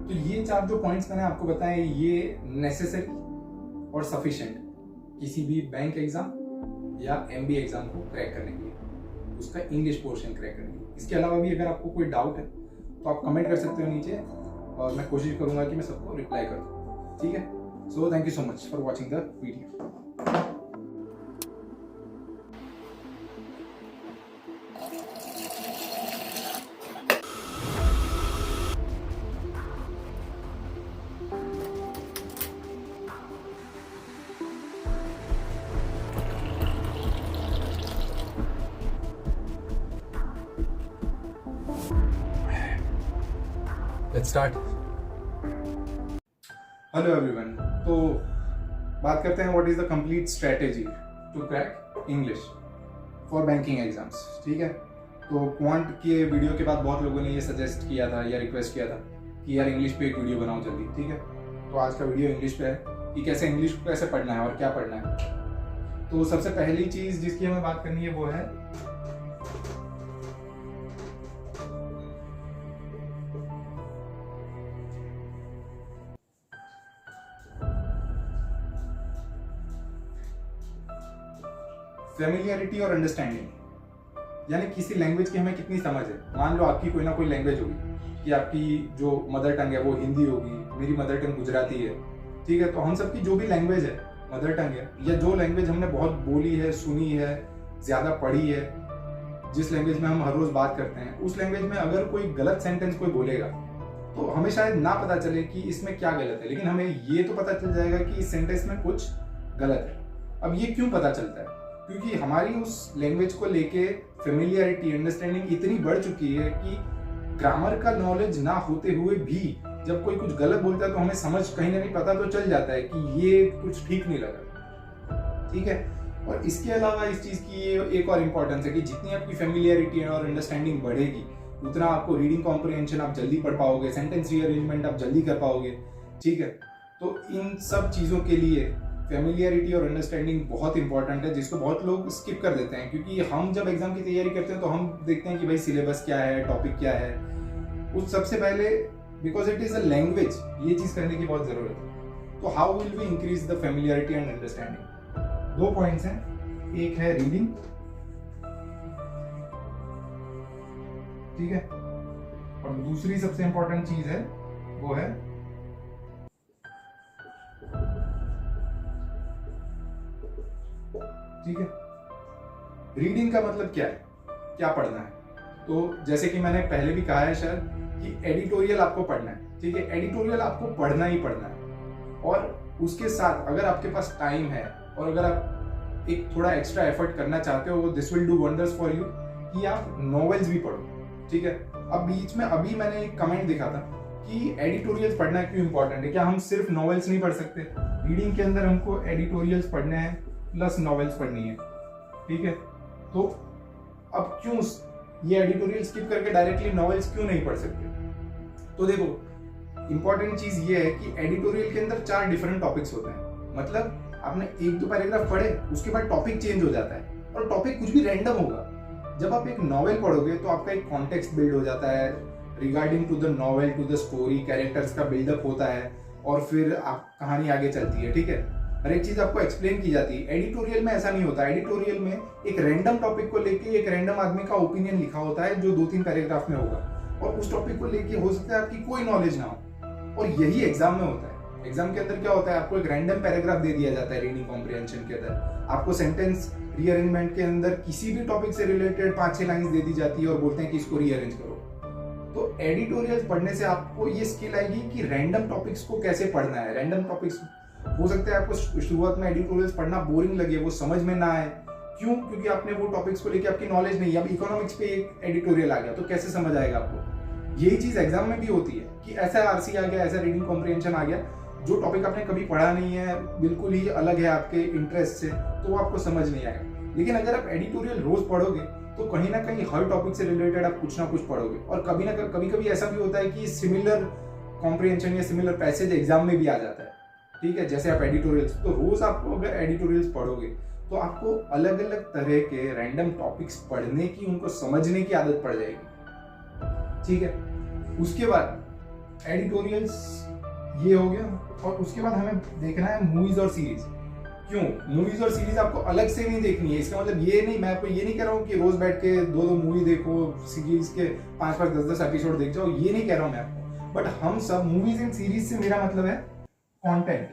तो ये 4 जो पॉइंट्स मैंने आपको बताए ये नेसेसरी और सफिशिएंट किसी भी बैंक एग्जाम या MBA एग्जाम को क्रैक करने के लिए, उसका इंग्लिश पोर्शन क्रैक करने के लिए। इसके अलावा भी अगर आपको कोई डाउट है तो आप कमेंट कर सकते हो नीचे और मैं कोशिश करूंगा कि मैं सबको रिप्लाई कर दूँ। ठीक है, so thank you so much for watching the video. Let's start. Hello everyone, तो बात करते हैं what is the complete strategy to crack English for banking exams. ठीक है, तो क्वांट के वीडियो के बाद बहुत लोगों ने ये सजेस्ट किया था या रिक्वेस्ट किया था कि यार इंग्लिश पे एक वीडियो बनाओ जल्दी। ठीक है, तो आज का वीडियो इंग्लिश पे है कि कैसे इंग्लिश को कैसे पढ़ना है और क्या पढ़ना है। तो सबसे पहली चीज जिसकी हमें बात करनी है वो है फेमिलियरिटी और अंडरस्टैंडिंग, यानी किसी लैंग्वेज की हमें कितनी समझ है। मान लो आपकी कोई ना कोई लैंग्वेज होगी कि आपकी जो मदर टंग है वो हिंदी होगी, मेरी मदर टंग गुजराती है। ठीक है, तो हम सबकी जो भी लैंग्वेज है मदर टंग है या जो लैंग्वेज हमने बहुत बोली है, सुनी है, ज्यादा पढ़ी है, जिस लैंग्वेज में हम हर रोज बात करते हैं, उस लैंग्वेज में अगर कोई गलत सेंटेंस कोई बोलेगा तो हमें शायद ना पता चले कि इसमें क्या गलत है, लेकिन हमें ये तो पता चल जाएगा कि इस सेंटेंस में कुछ गलत है। अब ये क्यों पता चलता है? क्योंकि हमारी उस लैंग्वेज को लेके फेमिलियरिटी, अंडरस्टैंडिंग इतनी बढ़ चुकी है कि ग्रामर का नॉलेज ना होते हुए भी जब कोई कुछ गलत बोलता है तो हमें समझ कहीं ना कहीं पता तो चल जाता है कि ये कुछ ठीक नहीं लगा। ठीक है, और इसके अलावा इस चीज की ये एक और इम्पोर्टेंस है कि जितनी आपकी फेमिलियरिटी और अंडरस्टैंडिंग बढ़ेगी उतना आपको रीडिंग कॉम्प्रिहेंशन आप जल्दी पढ़ पाओगे, सेंटेंस रीअरेंजमेंट आप जल्दी कर पाओगे। ठीक है, तो इन सब चीजों के लिए फेमिलियरिटी और अंडरस्टैंडिंग बहुत इंपॉर्टेंट है, जिसको बहुत लोग स्किप कर देते हैं। क्योंकि हम जब एग्जाम की तैयारी करते हैं तो हम देखते हैं कि भाई सिलेबस क्या है, टॉपिक क्या है। उस सबसे पहले because it is a language, ये चीज करने की बहुत जरूरत है। तो how will we increase the familiarity and understanding? 2 points हैं, एक है रीडिंग, ठीक है, और दूसरी सबसे इंपॉर्टेंट चीज है वो है ठीक है, रीडिंग का मतलब क्या है, क्या पढ़ना है। तो जैसे कि मैंने पहले भी कहा है शायद कि एडिटोरियल आपको पढ़ना है। ठीक है, एडिटोरियल आपको पढ़ना ही पढ़ना है, और उसके साथ अगर आपके पास टाइम है और अगर आप एक थोड़ा एक्स्ट्रा एफर्ट करना चाहते हो, this will do wonders for you कि आप नॉवेल्स भी पढ़ो। ठीक है, अब बीच में अभी मैंने एक कमेंट देखा था कि एडिटोरियल्स पढ़ना क्यों इंपॉर्टेंट है, क्या हम सिर्फ नॉवेल्स नहीं पढ़ सकते? रीडिंग के अंदर हमको एडिटोरियल्स पढ़ने हैं प्लस नॉवेल्स पढ़नी है। ठीक है, तो अब क्यों ये एडिटोरियल स्किप करके डायरेक्टली नॉवेल्स क्यों नहीं पढ़ सकते? तो देखो, इंपॉर्टेंट चीज ये है कि एडिटोरियल के अंदर 4 डिफरेंट टॉपिक्स होते हैं। मतलब आपने 1-2 पैराग्राफ पढ़े, उसके बाद टॉपिक चेंज हो जाता है और टॉपिक कुछ भी रैंडम होगा। जब आप एक नॉवेल पढ़ोगे तो आपका एक कॉन्टेक्स्ट बिल्ड हो जाता है regarding to the novel, to the story, characters का बिल्डअप होता है और फिर आप कहानी आगे चलती है। ठीक है, हर एक चीज आपको एक्सप्लेन की जाती है। एडिटोरियल में ऐसा नहीं होता। एडिटोरियल में एक रैंडम टॉपिक को लेके एक रैंडम आदमी का ओपिनियन लिखा होता है जो 2-3 पैराग्राफ में होगा, और उस टॉपिक को लेके हो सकता है आपकी कोई नॉलेज ना हो। और यही एग्जाम में होता है। एग्जाम के अंदर क्या होता है, आपको एक रैंडम पैराग्राफ दे दिया जाता है रीडिंग कॉम्प्रिहेंशन के अंदर। आपको सेंटेंस रीअरेंजमेंट के अंदर किसी भी टॉपिक से रिलेटेड 5-6 लाइंस दे दी जाती है और बोलते हैं कि इसको रीअरेंज करो। तो एडिटोरियल पढ़ने से आपको ये स्किल आएगी कि रैंडम टॉपिक्स को कैसे पढ़ना है। रैंडम टॉपिक्स हो सकता है आपको शुरुआत में एडिटोरियल्स पढ़ना बोरिंग लगे, वो समझ में ना आए। क्यों? क्योंकि आपने वो टॉपिक्स को लेके आपकी नॉलेज नहीं है। अब इकोनॉमिक्स पे एक एडिटोरियल आ गया तो कैसे समझ आएगा आपको? यही चीज एग्जाम में भी होती है कि ऐसा आरसी आ गया, ऐसा रीडिंग कॉम्प्रिहेंशन आ गया, जो टॉपिक आपने कभी पढ़ा नहीं है, बिल्कुल ही अलग है आपके इंटरेस्ट से, तो आपको समझ नहीं आएगा। लेकिन अगर आप एडिटोरियल रोज पढ़ोगे तो कहीं ना कहीं हर टॉपिक से रिलेटेड आप कुछ ना कुछ पढ़ोगे। और कभी ऐसा भी होता है कि सिमिलर कॉम्प्रिहेंशन या सिमिलर पैसेज एग्जाम में भी आ जाता है। ठीक है, जैसे आप एडिटोरियल्स, तो रोज आपको अगर एडिटोरियल्स पढ़ोगे तो आपको अलग अलग तरह के रैंडम टॉपिक्स पढ़ने की, उनको समझने की आदत पड़ जाएगी। ठीक है, उसके बाद एडिटोरियल्स ये हो गया, और उसके बाद हमें देखना है मूवीज और सीरीज। क्यों मूवीज और सीरीज आपको अलग से नहीं देखनी है, इसका मतलब ये नहीं, मैं आपको ये नहीं कह रहा हूँ कि रोज बैठ के 2-2 मूवी देखो, सीरीज के 5-5, 10-10 एपिसोड देख जाओ, ये नहीं कह रहा हूँ मैं आपको। बट हम सब मूवीज एंड सीरीज से मेरा मतलब है कंटेंट।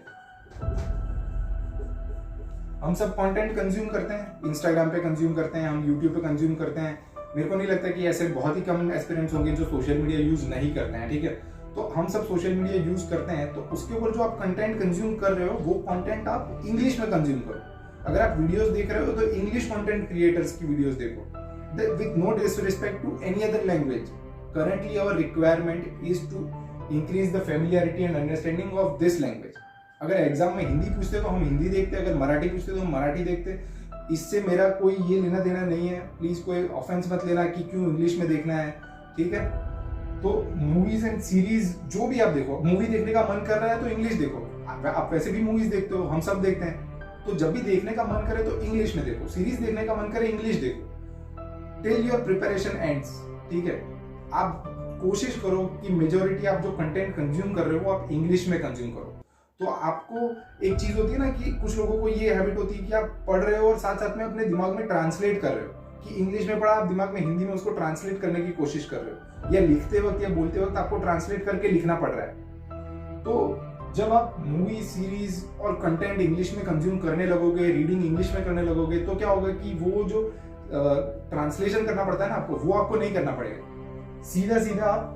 हम सब कंटेंट कंज्यूम करते हैं, इंस्टाग्राम पे कंज्यूम करते हैं, हम यूट्यूब पे कंज्यूम करते हैं। मेरे को नहीं लगता कि ऐसे बहुत ही कम एस्पिरेंट्स होंगे जो सोशल मीडिया यूज नहीं करते हैं, ठीक है। तो हम सब सोशल मीडिया यूज करते हैं, तो उसके ऊपर जो आप कंटेंट कंज्यूम कर रहे हो वो कंटेंट आप इंग्लिश में कंज्यूम करो। अगर आप वीडियोस देख रहे हो तो इंग्लिश कंटेंट क्रिएटर्स की वीडियोस देखो, with no disrespect to any other language. Currently our requirement is to increase the familiarity and understanding of this language. अगर एग्जाम में हिंदी पूछते तो हम हिंदी देखते, अगर मराठी पूछते तो हम मराठी देखते। इससे मेरा कोई ये लेना देना नहीं है, प्लीज कोई ऑफेंस मत लेना कि क्यों इंग्लिश में देखना है, ठीक है। तो मूवीज एंड सीरीज जो भी आप देखो, मूवी देखने का मन कर रहा है तो इंग्लिश देखो, आप वैसे भी मूवीज देखते हो, हम सब देखते हैं, तो जब भी देखने का मन करे तो इंग्लिश में देखो, सीरीज देखने का मन करे इंग्लिश देखो, टिल योर प्रिपरेशन एंड्स, ठीक है। आप कोशिश करो कि मेजोरिटी आप जो कंटेंट कंज्यूम कर रहे हो वो आप इंग्लिश में कंज्यूम करो। तो आपको एक चीज होती है ना कि कुछ लोगों को ये हैबिट होती है कि आप पढ़ रहे हो और साथ साथ में अपने दिमाग में ट्रांसलेट कर रहे हो, कि इंग्लिश में पढ़ा आप दिमाग में हिंदी में उसको ट्रांसलेट करने की कोशिश कर रहे हो, या लिखते वक्त या बोलते वक्त आपको ट्रांसलेट करके लिखना पड़ रहा है। तो जब आप मूवी सीरीज और कंटेंट इंग्लिश में कंज्यूम करने लगोगे, रीडिंग इंग्लिश में करने लगोगे, तो क्या होगा कि वो जो ट्रांसलेशन करना पड़ता है ना आपको, वो आपको नहीं करना पड़ेगा। सीधा सीधा आप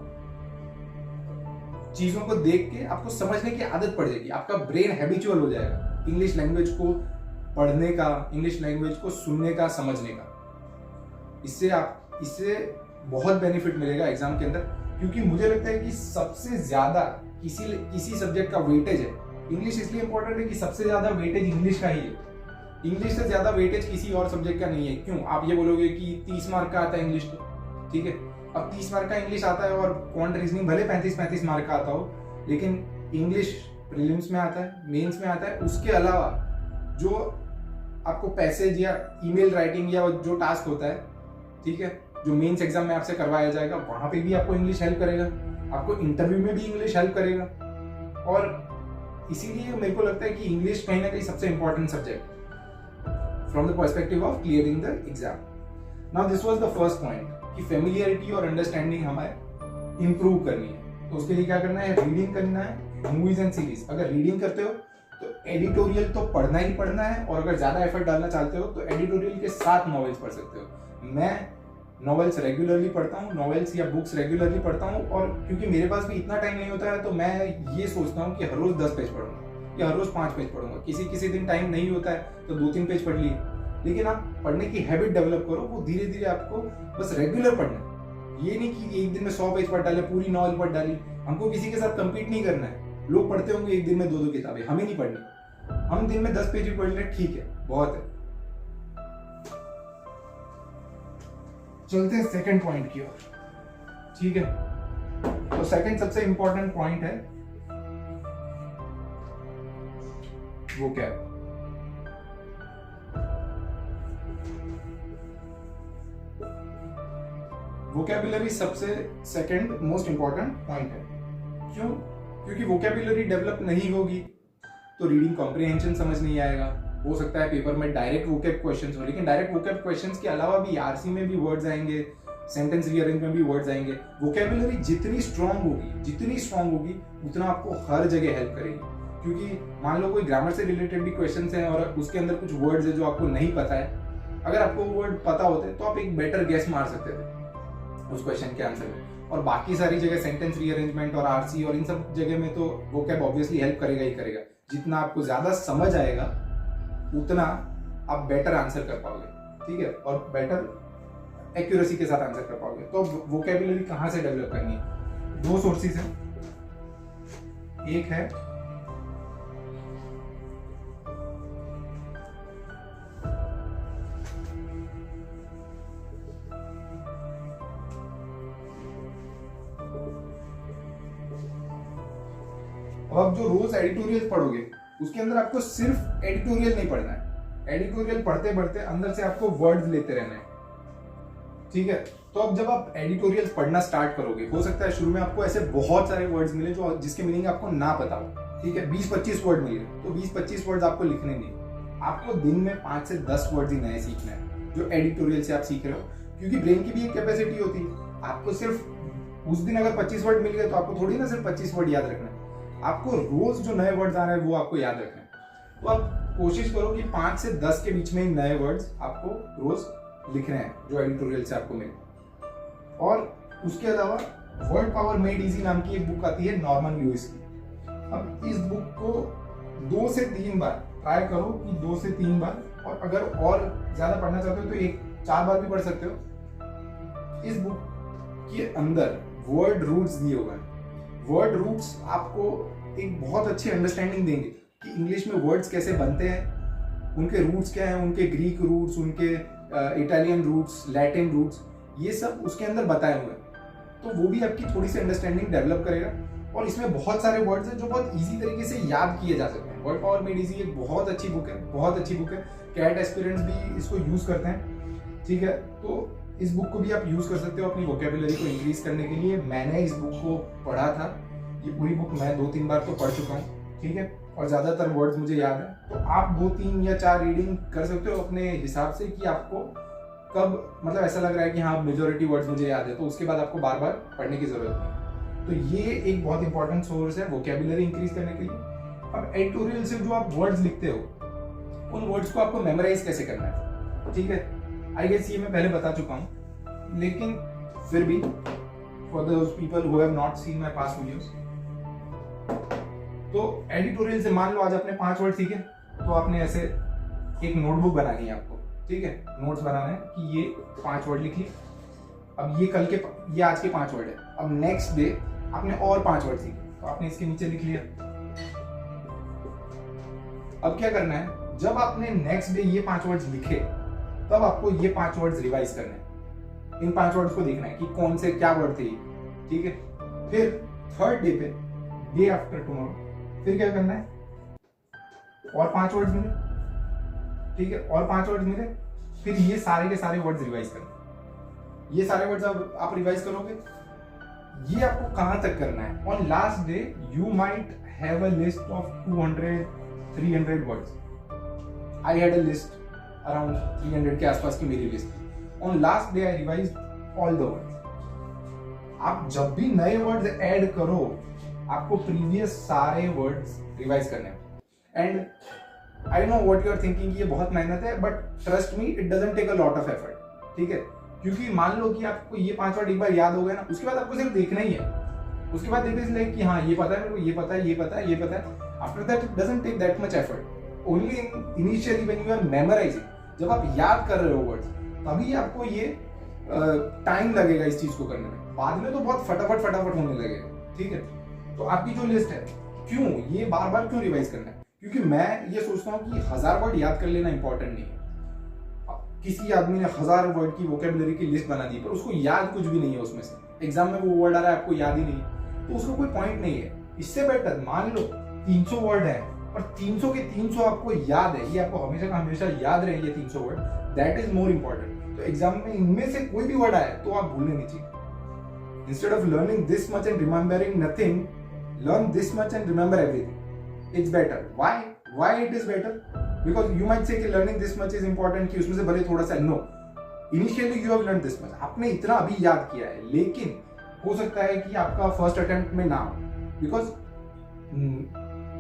चीजों को देख के आपको समझने की आदत पड़ जाएगी, आपका ब्रेन हैबिचुअल हो जाएगा इंग्लिश लैंग्वेज को पढ़ने का, इंग्लिश लैंग्वेज को सुनने का, समझने का। इससे बहुत बेनिफिट मिलेगा एग्जाम के अंदर, क्योंकि मुझे लगता है कि सबसे ज्यादा किसी सब्जेक्ट का वेटेज है, इंग्लिश इसलिए इंपॉर्टेंट है कि सबसे ज्यादा वेटेज इंग्लिश का ही है। इंग्लिश से ज्यादा वेटेज किसी और सब्जेक्ट का नहीं है। क्यों? आप ये बोलोगे कि 30 मार्क का आता है इंग्लिश, तो ठीक है, अब 30 मार्क का इंग्लिश आता है और क्वांट रीजनिंग भले 35-35 मार्क का आता हो, लेकिन इंग्लिश प्रीलिम्स में आता है, मेंस में आता है। उसके अलावा जो आपको पैसेज या ईमेल राइटिंग या जो टास्क होता है, ठीक है, जो मेंस एग्जाम में आपसे करवाया जाएगा, वहां पे भी आपको इंग्लिश हेल्प करेगा, आपको इंटरव्यू में भी इंग्लिश हेल्प करेगा। और इसीलिए मेरे को लगता है कि इंग्लिश कहीं ना कहीं सबसे important subject from the perspective of clearing the exam. Now this was the first point कि फेमिलियरिटी और अंडरस्टैंडिंग हमें इंप्रूव करनी है। तो उसके लिए क्या करना है? रीडिंग करना है, मूवीज एंड सीरीज। अगर रीडिंग करते हो तो एडिटोरियल तो पढ़ना ही पढ़ना है, और अगर ज्यादा एफर्ट डालना चाहते हो तो एडिटोरियल के साथ नॉवेल्स पढ़ सकते हो। मैं नॉवेल्स रेगुलरली पढ़ता हूँ, नॉवेल्स या बुक्स रेगुलरली पढ़ता हूँ, और क्योंकि मेरे पास भी इतना टाइम नहीं होता है तो मैं ये सोचता हूँ कि हर रोज 10 पेज पढ़ूंगा या हर रोज 5 पेज पढ़ूंगा। किसी दिन टाइम नहीं होता है तो 2-3 पेज पढ़ लिए, लेकिन आप पढ़ने की हैबिट डेवलप करो। वो धीरे धीरे आपको बस रेगुलर पढ़ना, ये नहीं कि एक दिन में 100 पेज पढ़ डाले, पूरी नॉवल पढ़ डाली। हमको किसी के साथ कंपीट नहीं करना है। लोग पढ़ते होंगे एक दिन में 2-2 किताबें, हमें नहीं पढ़नी। हम दिन में 10 पेज भी पढ़ लें, ठीक है, बहुत है। चलते हैं सेकंड पॉइंट की ओर, ठीक है। तो सेकंड सबसे इंपॉर्टेंट पॉइंट है वोकैब। वोकैबुलरी सबसे सेकंड मोस्ट इंपॉर्टेंट पॉइंट है। क्यों? क्योंकि वोकैबुलरी डेवलप नहीं होगी तो रीडिंग कॉम्प्रिहेंशन समझ नहीं आएगा। हो सकता है पेपर में डायरेक्ट वोकैब क्वेश्चंस हो, लेकिन डायरेक्ट वोकैब क्वेश्चंस के अलावा भी आरसी में भी वर्ड्स आएंगे, सेंटेंस रीअरेंज में भी वर्ड्स आएंगे। वोकैबुलरी जितनी स्ट्रांग होगी उतना आपको हर जगह हेल्प करेगी। क्योंकि मान लो कोई ग्रामर से रिलेटेड भी क्वेश्चंस हैं और उसके अंदर कुछ वर्ड्स है जो आपको नहीं पता है, अगर आपको वो वर्ड पता होते तो आप एक बेटर गेस मार सकते थे उस क्वेश्चन के आंसर में। और बाकी सारी जगह सेंटेंस रीअरेंजमेंट और आरसी और इन सब जगह में तो वोकैब ऑब्वियसली हेल्प करेगा ही करेगा। जितना आपको ज्यादा समझ आएगा उतना आप बेटर आंसर कर पाओगे, ठीक है, और बेटर एक्यूरेसी के साथ आंसर कर पाओगे। तो वोकैबुलरी कहाँ से डेवलप करनी है? 2 सोर्सेज हैं। एक है अब आप जो रोज एडिटोरियल पढ़ोगे उसके अंदर आपको सिर्फ एडिटोरियल नहीं पढ़ना है। एडिटोरियल पढ़ते पढ़ते अंदर से आपको वर्ड्स लेते रहना है। ठीक है। तो अब जब आप एडिटोरियल पढ़ना स्टार्ट करोगे, हो सकता है शुरू में आपको ऐसे बहुत सारे वर्ड्स मिले जो जिसके मीनिंग आपको ना पता हो, ठीक है। 20-25 वर्ड मिले तो 20-25 वर्ड्स आपको लिखने नहीं, आपको दिन में 5 से 10 वर्ड्स ही नए सीखना है जो एडिटोरियल से आप सीख रहे हो, क्योंकि ब्रेन की भी एक कैपेसिटी होती है। आपको सिर्फ उस दिन अगर 25 वर्ड मिल गए तो आपको थोड़ी ना सिर्फ 25 वर्ड याद रखना है, आपको रोज जो नए वर्ड्स आ रहे हैं वो आपको याद रखना है। तो आप कोशिश करो कि 5 से 10 के बीच में ही नए वर्ड्स आपको रोज लिखने हैं जो एडिटोरियल से आपको मिले। और उसके अलावा वर्ड पावर मेड इजी नाम की एक बुक आती है नॉर्मन लुइस की। अब इस बुक को 2 से 3 बार ट्राई करो कि 2 से 3 बार, और अगर और ज्यादा पढ़ना चाहते हो तो 1-4 बार भी पढ़ सकते हो। इस बुक के अंदर वर्ड रूट्स दिए हुए हैं। वर्ड रूट्स आपको एक बहुत अच्छी अंडरस्टैंडिंग देंगे कि इंग्लिश में वर्ड्स कैसे बनते हैं, उनके रूट्स क्या हैं, उनके ग्रीक रूट्स, उनके इटालियन रूट्स, लैटिन रूट्स, ये सब उसके अंदर बताए हुए हैं। तो वो भी आपकी थोड़ी सी अंडरस्टैंडिंग डेवलप करेगा। और इसमें बहुत सारे वर्ड्स हैं जो बहुत इजी तरीके से याद किए जा सकते हैं। वर्ड पावर मेड इजी एक बहुत अच्छी बुक है, बहुत अच्छी बुक है। कैट एस्पिरेंट्स भी इसको यूज करते हैं, ठीक है। तो इस बुक को भी आप यूज कर सकते हो अपनी वोकेबुलरी को इंक्रीज करने के लिए। मैंने इस बुक को पढ़ा था, ये पूरी बुक मैं 2-3 बार तो पढ़ चुका हूँ, ठीक है, और ज्यादातर वर्ड्स मुझे याद है। तो आप 2-3 या 4 रीडिंग कर सकते हो अपने हिसाब से कि आपको कब मतलब ऐसा लग रहा है कि हाँ मेजोरिटी वर्ड्स मुझे याद है, तो उसके बाद आपको बार बार पढ़ने की जरूरत नहीं। तो ये एक बहुत इंपॉर्टेंट सोर्स है वोकेबुलरी इंक्रीज करने के लिए। अब एडिटोरियल से जो आप वर्ड्स लिखते हो, उन वर्ड्स को आपको मेमोराइज कैसे करना है, ठीक है। आई गेस ये मैं पहले बता चुका हूँ, लेकिन फिर भी for those people who have not seen my past videos, तो एडिटोरियल से मान लो आज आपने 5 वर्ड सीखे, तो आपने ऐसे एक नोटबुक बनानी है आपको, ठीक है, नोट्स बनाना है कि ये 5 वर्ड लिख लिए। अब ये आज के 5 वर्ड है। अब नेक्स्ट डे आपने और 5 वर्ड सीखे, तो आपने इसके नीचे लिख लिया। अब क्या करना है, जब आपने नेक्स्ट डे ये 5 वर्ड्स लिखे, तब आपको ये 5 वर्ड्स रिवाइज करने हैं। इन 5 वर्ड्स को देखना है कि कौन से क्या वर्ड थे, ठीक है। फिर थर्ड डे पे, डे आफ्टर टुमारो, फिर क्या करना है, और 5 वर्ड्स मिले, ठीक है, और 5 वर्ड्स मिले, फिर ये सारे के सारे वर्ड्स रिवाइज करना। ये सारे वर्ड्स आप रिवाइज करोगे। ये आपको कहां तक करना है, on last day you might have a list of 200-300 words. I had a list around 300 के आसपास की मेरी लिस्ट थी। On last day I revise all the words. आप जब भी नए वर्ड्स ऐड करो, आपको प्रीवियस सारे वर्ड्स रिवाइज करने हैं। And I know what you are thinking, ये बहुत मेहनत है, but trust me it doesn't take a lot of effort, ठीक है। क्योंकि मान लो कि आपको ये 5 वर्ड एक बार याद हो गए ना, उसके बाद आपको सिर्फ देखना ही है। उसके बाद देखने से लगे कि हाँ ये पता है मेरे को, ये पता है, ये पता है, ये पता है। After that it doesn't take that much effort. Only initially when you are memorising, जब आप याद कर रहे हो वर्ड्स, तभी आपको ये टाइम लगेगा इस चीज को करने में। बाद में तो बहुत फटाफट होने लगेगा, ठीक है। तो आपकी जो लिस्ट है, क्यों ये बार बार क्यों रिवाइज करना है? क्योंकि मैं ये सोचता हूँ कि 1000 वर्ड याद कर लेना इंपॉर्टेंट नहीं है। किसी आदमी ने 1000 वर्ड की वोकेबुलरी की लिस्ट बना दी, पर उसको याद कुछ भी नहीं है उसमें से, एग्जाम में वो वर्ड आ रहा है आपको याद ही नहीं है, तो उसको कोई पॉइंट नहीं है। इससे बेटर मान लो 300 वर्ड है और 300 के 300 आपको याद है, ये आपको हमेशा का हमेशा याद रहे ये 300 word, that is more important. तो एग्जाम में इनमें से कोई भी वर्ड आए तो आप भूलने नहीं चाहिए। Instead of learning this much and remembering nothing, learn this much and remember everything. It's better. Why it is better? Because you might say कि learning this much is important, कि उसमें से भले थोड़ा सा, no, initially you have learn this much, आपने इतना अभी याद किया है, लेकिन हो सकता है कि आपका फर्स्ट अटेम्प्ट में ना हो, because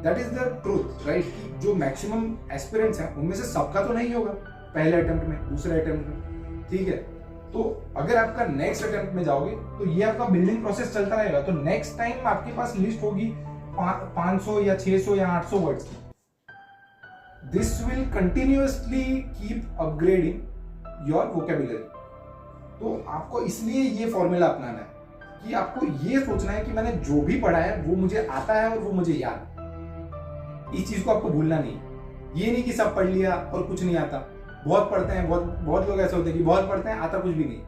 that is the truth, right. कि जो मैक्सिमम एस्पिरेंट्स हैं उनमें से सबका तो नहीं होगा पहले अटेम्प्ट में, दूसरे अटेम्प्ट में, ठीक है। तो अगर आपका नेक्स्ट अटेम्प्ट में जाओगे तो ये आपका बिल्डिंग प्रोसेस चलता रहेगा। तो नेक्स्ट टाइम आपके पास लिस्ट होगी 500 या 600 या 800 वर्ड्स की। This will continuously keep upgrading your vocabulary. तो आपको इसलिए ये फॉर्मूला अपनाना है कि आपको ये सोचना है कि मैंने जो भी पढ़ा है वो मुझे आता है और वो मुझे याद है। इस चीज को आपको भूलना नहीं। ये नहीं कि सब पढ़ लिया और कुछ नहीं आता। बहुत पढ़ते हैं, बहुत लोग ऐसे होते हैं कि बहुत पढ़ते हैं, आता कुछ भी नहीं।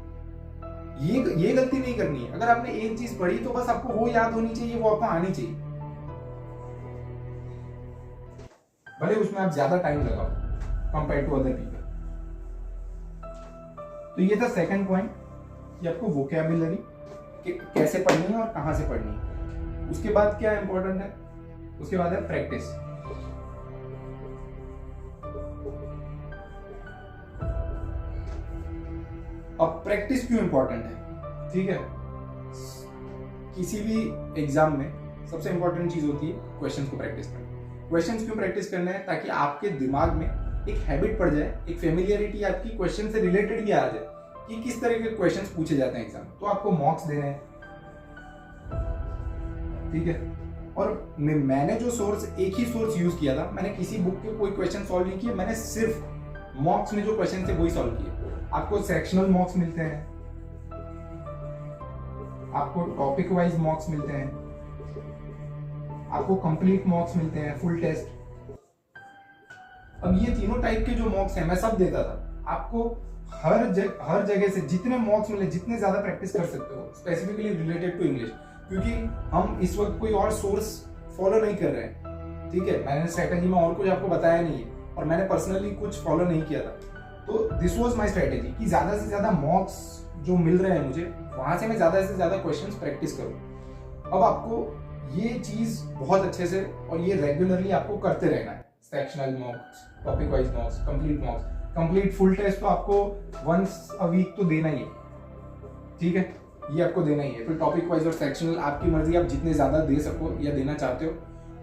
ये गलती नहीं करनी है। अगर आपने एक चीज पढ़ी तो बस आपको वो याद होनी चाहिए, वो आपको आनी चाहिए, भले उसमें आप ज्यादा टाइम लगाओ कंपेयर टू अदर पीपल। तो ये था सेकंड पॉइंट कि आपको वोकैबुलरी कैसे पढ़नी है और कहाँ से पढ़नी है। उसके बाद क्या इंपॉर्टेंट है, उसके बाद है प्रैक्टिस। अब प्रैक्टिस क्यों इंपॉर्टेंट है, ठीक है। किसी भी एग्जाम में सबसे इंपॉर्टेंट चीज होती है क्वेश्चंस को प्रैक्टिस करना। क्वेश्चंस क्यों प्रैक्टिस करना है, ताकि आपके दिमाग में एक हैबिट पड़ जाए, एक फेमिलियरिटी आपकी क्वेश्चन से रिलेटेड ही आ जाए कि किस तरह के क्वेश्चंस पूछे जाते हैं एग्जाम। तो आपको मॉक्स देने हैं, ठीक है। और मैंने जो सोर्स, एक ही सोर्स यूज किया था, मैंने किसी बुक के कोई क्वेश्चन सॉल्व नहीं किए, मैंने सिर्फ मॉक्स में जो क्वेश्चन थे वही सॉल्व किए। आपको सेक्शनल मॉक्स मिलते हैं, आपको टॉपिक वाइज मॉक्स मिलते हैं, आपको कंप्लीट मॉक्स मिलते हैं, फुल टेस्ट। अब ये तीनों टाइप के जो मॉक्स हैं मैं सब देता था आपको। हर जगह से जितने मॉक्स मिले, जितने ज्यादा प्रैक्टिस कर सकते हो, स्पेसिफिकली रिलेटेड टू इंग्लिश, क्योंकि हम इस वक्त कोई और सोर्स फॉलो नहीं कर रहे हैं, ठीक है। मैंने स्ट्रेटेजी में और कुछ आपको बताया नहीं है, और मैंने पर्सनली कुछ फॉलो नहीं किया था। तो दिस वाज माय स्ट्रेटेजी कि ज्यादा से ज्यादा मॉक्स जो मिल रहे हैं मुझे, वहां से मैं ज्यादा से ज्यादा क्वेश्चंस प्रैक्टिस करूं। अब आपको ये चीज बहुत अच्छे से और ये रेगुलरली आपको करते रहना है। Sectional mocks, topic wise mocks, complete mocks, complete full test तो आपको वंस अ वीक तो देना ही है, ठीक है, ये आपको देना ही है। फिर टॉपिक वाइज और सेक्शनल आपकी मर्जी, आप जितने ज्यादा दे सको या देना चाहते हो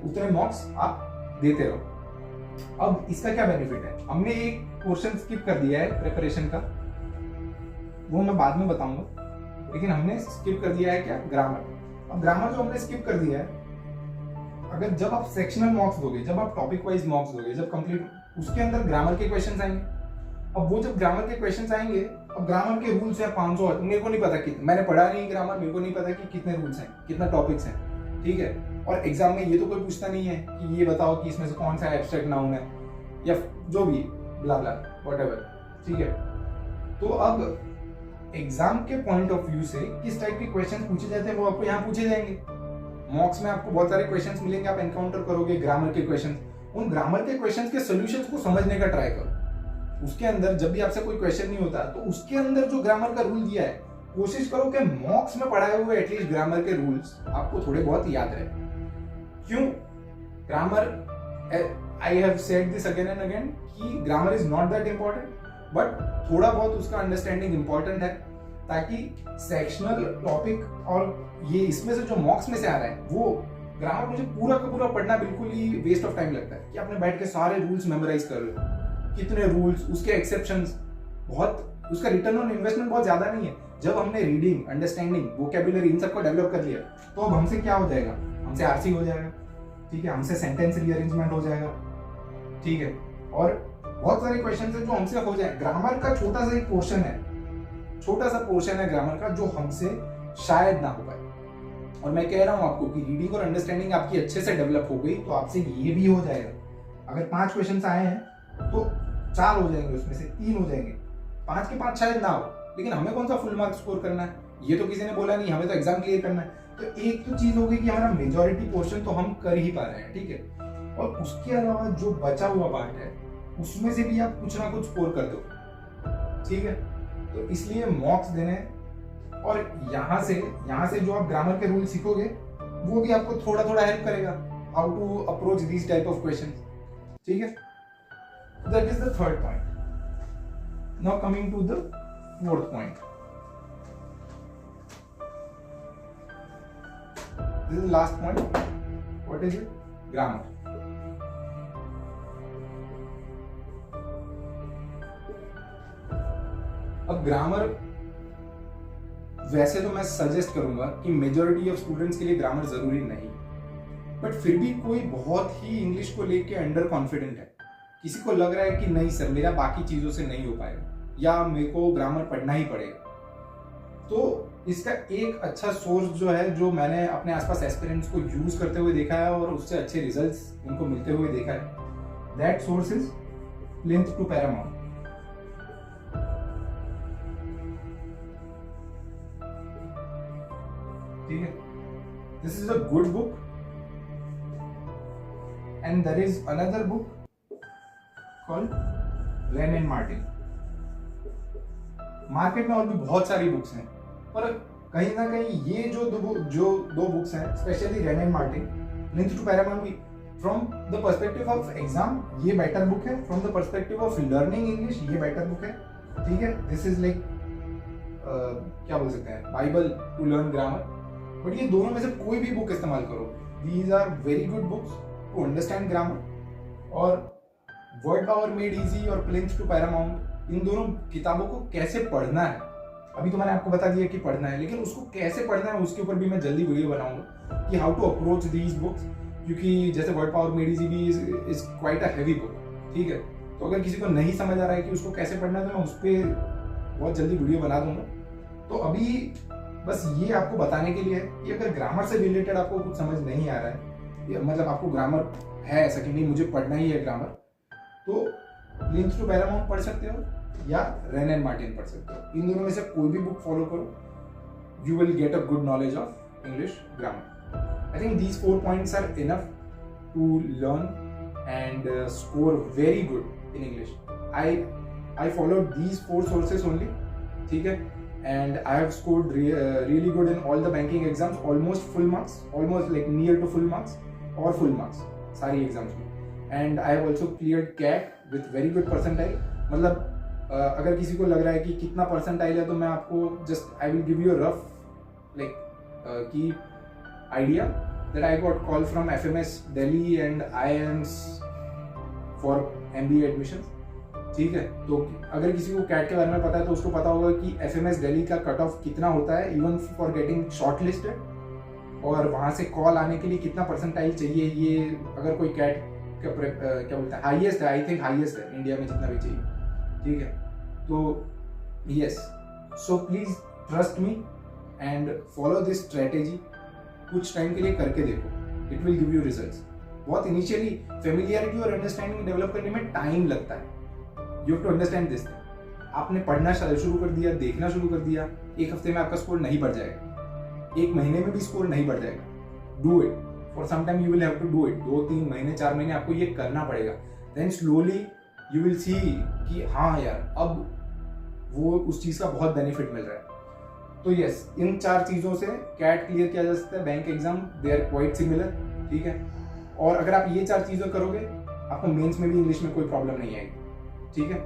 उतने मॉक्स आप देते रहो। अब इसका क्या बेनिफिट है, हमने एक पोर्शन स्किप कर दिया है प्रिपरेशन का, वो मैं बाद में बताऊंगा, लेकिन हमने स्किप कर दिया है क्या, ग्रामर। अब ग्रामर जो हमने स्किप कर दिया है, अगर जब आप सेक्शनल मॉक्स दोगे, जब आप टॉपिक वाइज मॉक्स दोगे, जब कंप्लीट, उसके अंदर ग्रामर के क्वेश्चंस आएंगे। अब वो जब ग्रामर के क्वेश्चंस आएंगे, अब ग्रामर के रूल्स है 500, मेरे को नहीं पता कितने, मैंने पढ़ा नहीं ग्रामर, मेरे को नहीं पता कि कितने रूल्स हैं, कितना टॉपिक्स हैं, ठीक है। और एग्जाम में ये तो कोई पूछता नहीं है कि ये बताओ कि इसमें से कौन सा एब्स्ट्रैक्ट नाउन है या जो भी ब्ला ब्ला व्हाटएवर, ठीक है। तो अब एग्जाम के पॉइंट ऑफ व्यू से किस टाइप के क्वेश्चन पूछे जाते हैं वो आपको यहाँ पूछे जाएंगे। मॉक्स में आपको बहुत सारे क्वेश्चंस मिलेंगे, आप एनकाउंटर करोगे ग्रामर के क्वेश्चंस। उन ग्रामर के क्वेश्चंस के सॉल्यूशंस को समझने का ट्राई करो। उसके अंदर जब भी आपसे कोई क्वेश्चन नहीं होता तो उसके अंदर जो ग्रामर का रूल दिया है, कोशिश करो कि मॉक्स में पढ़ाए हुए एटलीस्ट ग्रामर के रूल्स आपको थोड़े बहुत याद रहे। क्यों grammar, I have said this again and again कि grammar is not that important, but थोड़ा बहुत उसका अंडरस्टैंडिंग इंपॉर्टेंट है, ताकि सेक्शनल टॉपिक और ये इसमें से जो मॉक्स में से आ रहा है वो ग्रामर मुझे पूरा का पूरा पढ़ना बिल्कुल ही वेस्ट ऑफ टाइम लगता है कि आपने बैठ के सारे रूल्स मेमोराइज कर रहे हो, कितने रूल्स, उसके एक्सेप्शंस, बहुत उसका रिटर्न ऑन इन्वेस्टमेंट बहुत ज्यादा नहीं है। जब हमने रीडिंग, अंडरस्टैंडिंग, वोकैबुलरी इन सबको डेवलप कर लिया तो अब हमसे क्या हो जाएगा, हमसे आरसी हो जाएगा, ठीक है, हमसे सेंटेंस रीअरेंजमेंट हो जाएगा, ठीक है, और बहुत सारे क्वेश्चन है जो हमसे हो जाए। ग्रामर का छोटा सा एक पोर्शन है, छोटा सा पोर्शन है ग्रामर का जो हमसे शायद ना हो पाए। और मैं कह रहा हूं आपको कि रीडिंग और अंडरस्टैंडिंग आपकी अच्छे से डेवलप हो गई तो आपसे ये भी हो जाएगा। अगर 5 क्वेश्चन आए हैं तो 4 हो जाएंगे, उसमें से 3 हो जाएंगे, 5 के 5 शायद ना हो, लेकिन हमें कौन सा फुल मार्क्स स्कोर करना है ये तो किसी ने बोला नहीं, हमें तो एग्जाम क्लियर करना है। तो एक तो चीज होगी कि हमारा मेजॉरिटी पोर्शन तो हम कर ही पा रहे हैं, ठीक है, और उसके अलावा जो बचा हुआ पार्ट है उसमें से भी आप कुछ ना कुछ स्कोर कर दो, ठीक है। तो इसलिए मॉक्स देने, और यहाँ से जो आप ग्रामर के रूल सीखोगे वो भी आपको थोड़ा थोड़ा हेल्प करेगा how to approach this type of question, ठीक है। That is the third point. Now coming to the fourth point, this is last point. What is it? Grammar. अब ग्रामर वैसे तो मैं सजेस्ट करूंगा कि मेजॉरिटी ऑफ स्टूडेंट्स के लिए ग्रामर जरूरी नहीं, बट फिर भी कोई बहुत ही इंग्लिश को लेके अंडर कॉन्फिडेंट है, किसी को लग रहा है कि नहीं सर मेरा बाकी चीजों से नहीं हो पाएगा या मेरे को ग्रामर पढ़ना ही पड़ेगा, तो इसका एक अच्छा सोर्स जो है, जो मैंने अपने आसपास एस्पिरेंट्स को यूज करते हुए देखा है और उससे अच्छे रिजल्ट्स उनको मिलते हुए देखा है, that source is Plinth to Paramount. ठीक है, this is a good book and there is another book called Wren and Martin. Market में और भी बहुत सारी बुक्स हैं, पर कहीं ना कहीं ये जो दो बुक्स हैं, specially Wren and Martin, linked to Paramount, from the perspective of exam ये बेटर बुक है, from the perspective of learning English ये बेटर बुक है, ठीक है। दिस इज लाइक क्या बोल सकते हैं, bible to learn grammar. But ये दोनों में से कोई भी बुक इस्तेमाल करो, these are very good books to understand grammar. और वर्ड पावर मेड इजी और प्लिंथ टू पैरामाउंट, इन दोनों किताबों को कैसे पढ़ना है, अभी तो मैंने आपको बता दिया कि पढ़ना है, लेकिन उसको कैसे पढ़ना है उसके ऊपर भी मैं जल्दी वीडियो बनाऊंगा कि how to approach these books, क्योंकि जैसे वर्ड पावर मेड इजी भी is quite a heavy book, ठीक है। तो अगर किसी को नहीं समझ आ रहा है कि उसको कैसे पढ़ना है तो मैं उस पर बहुत जल्दी वीडियो बना दूंगा। तो अभी बस ये आपको बताने के लिए है कि अगर ग्रामर से रिलेटेड आपको कुछ समझ नहीं आ रहा है, या मतलब आपको ग्रामर है ऐसा कि नहीं मुझे पढ़ना ही है ग्रामर, तो लिंक्स टू पैरामाउंट पढ़ सकते हो या रेन एंड मार्टिन पढ़ सकते हो। इन दोनों में से कोई भी बुक फॉलो करो, you will get a good knowledge of English grammar. I think these 4 points are enough to learn and score very good in English. I followed these 4 sources only, ठीक है, and I have scored really good in all the banking exams, almost full marks, almost like near to full marks or full marks सारी exams में, and I have also cleared CAT with very good percentile। मतलब अगर किसी को लग रहा है कि कितना परसेंटाइल है तो मैं आपको just I will give you rough like की idea that I got call from FMS Delhi and IIMs for MBA admission, ठीक है। तो अगर किसी को कैट के बारे में पता है तो उसको पता होगा कि FMS Delhi का कट ऑफ कितना होता है even for getting short listed, और वहाँ से कॉल आने के लिए कितना परसेंटाइल चाहिए, ये अगर कोई कैट का क्या बोलते हैं हाईएस्ट है, आई थिंक हाईएस्ट है इंडिया में जितना भी चाहिए, ठीक है। तो yes, so please trust me and follow this strategy, कुछ टाइम के लिए करके देखो, it will give you results. बहुत इनिशियली फेमिलियरिटी और अंडरस्टैंडिंग डेवलप करने में टाइम लगता है, you have to understand this thing. आपने पढ़ना शुरू कर दिया, देखना शुरू कर दिया, एक हफ्ते में आपका स्कोर नहीं बढ़ जाएगा, एक महीने में भी स्कोर नहीं बढ़ जाएगा। Do it for some time, you will have to do it, 2-3 महीने 4 महीने आपको ये करना पड़ेगा। Then slowly you will see कि हाँ यार अब वो उस चीज का बहुत बेनिफिट मिल रहा है। तो यस, इन 4 चीजों से कैट क्लियर किया जा सकता है, bank exam they are quite similar, ठीक है। और अगर आप ये 4 चीजें करोगे आपको मेंस में भी इंग्लिश में कोई प्रॉब्लम नहीं आएगी, ठीक है।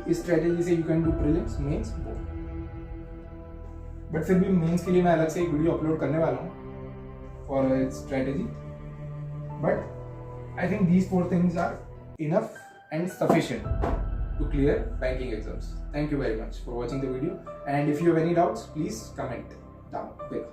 इस स्ट्रेटेजी से you can do prelims mains both. But फिर भी मेंस के लिए मैं अलग से एक वीडियो अपलोड करने वाला हूँ for strategy. But I think these 4 things are enough and sufficient to clear banking exams. Thank you very much for watching the video, and if you have any doubts please comment down below.